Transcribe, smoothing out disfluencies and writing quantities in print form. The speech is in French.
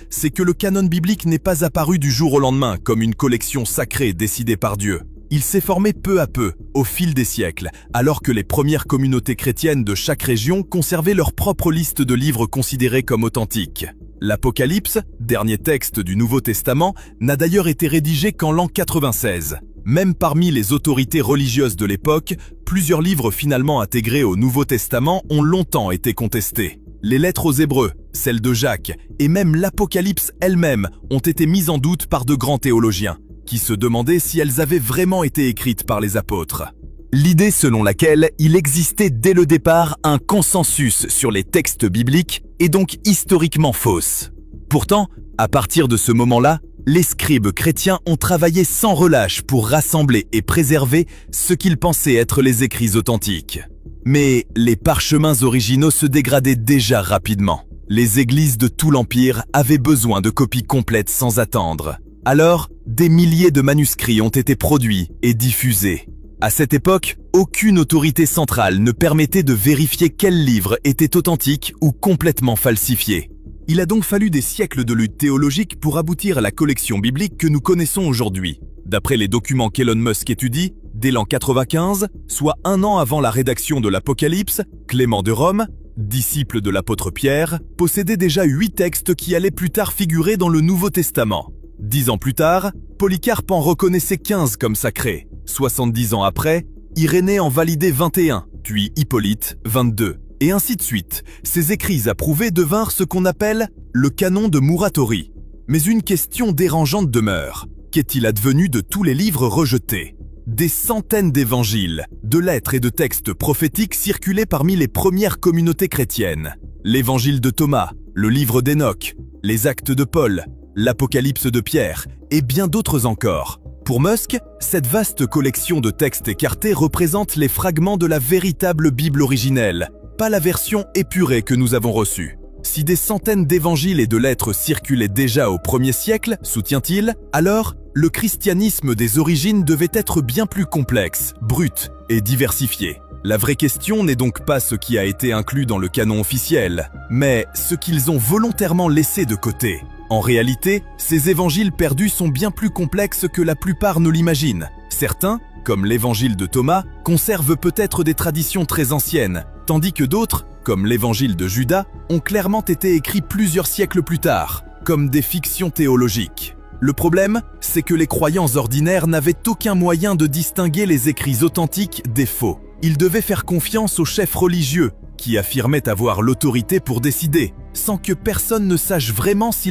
C'est que le canon biblique n'est pas apparu du jour au lendemain comme une collection sacrée décidée par Dieu. Il s'est formé peu à peu, au fil des siècles, alors que les premières communautés chrétiennes de chaque région conservaient leur propre liste de livres considérés comme authentiques. L'Apocalypse, dernier texte du Nouveau Testament, n'a d'ailleurs été rédigé qu'en l'an 96. Même parmi les autorités religieuses de l'époque, plusieurs livres finalement intégrés au Nouveau Testament ont longtemps été contestés. Les lettres aux Hébreux, celles de Jacques, et même l'Apocalypse elle-même ont été mises en doute par de grands théologiens, qui se demandaient si elles avaient vraiment été écrites par les apôtres. L'idée selon laquelle il existait dès le départ un consensus sur les textes bibliques est donc historiquement fausse. Pourtant, à partir de ce moment-là, les scribes chrétiens ont travaillé sans relâche pour rassembler et préserver ce qu'ils pensaient être les écrits authentiques. Mais les parchemins originaux se dégradaient déjà rapidement. Les églises de tout l'Empire avaient besoin de copies complètes sans attendre. Alors, des milliers de manuscrits ont été produits et diffusés. À cette époque, aucune autorité centrale ne permettait de vérifier quel livre était authentique ou complètement falsifié. Il a donc fallu des siècles de lutte théologique pour aboutir à la collection biblique que nous connaissons aujourd'hui. D'après les documents qu'Elon Musk étudie, dès l'an 95, soit un an avant la rédaction de l'Apocalypse, Clément de Rome, disciple de l'apôtre Pierre, possédait déjà 8 textes qui allaient plus tard figurer dans le Nouveau Testament. 10 ans plus tard, Polycarpe en reconnaissait 15 comme sacrés. 70 ans après, Irénée en validait 21, puis Hippolyte 22. Et ainsi de suite. Ces écrits approuvés devinrent ce qu'on appelle le canon de Muratori. Mais une question dérangeante demeure. Qu'est-il advenu de tous les livres rejetés ? Des centaines d'évangiles, de lettres et de textes prophétiques circulaient parmi les premières communautés chrétiennes. L'évangile de Thomas, le livre d'Enoch, les actes de Paul, l'Apocalypse de Pierre et bien d'autres encore. Pour Musk, cette vaste collection de textes écartés représente les fragments de la véritable Bible originelle, pas la version épurée que nous avons reçue. Si des centaines d'évangiles et de lettres circulaient déjà au 1er siècle, soutient-il, alors le christianisme des origines devait être bien plus complexe, brut et diversifié. La vraie question n'est donc pas ce qui a été inclus dans le canon officiel, mais ce qu'ils ont volontairement laissé de côté. En réalité, ces évangiles perdus sont bien plus complexes que la plupart ne l'imaginent. Certains, comme l'évangile de Thomas, conservent peut-être des traditions très anciennes, tandis que d'autres, comme l'évangile de Judas, ont clairement été écrits plusieurs siècles plus tard, comme des fictions théologiques. Le problème, c'est que les croyants ordinaires n'avaient aucun moyen de distinguer les écrits authentiques des faux. Ils devaient faire confiance aux chefs religieux, qui affirmaient avoir l'autorité pour décider, sans que personne ne sache vraiment si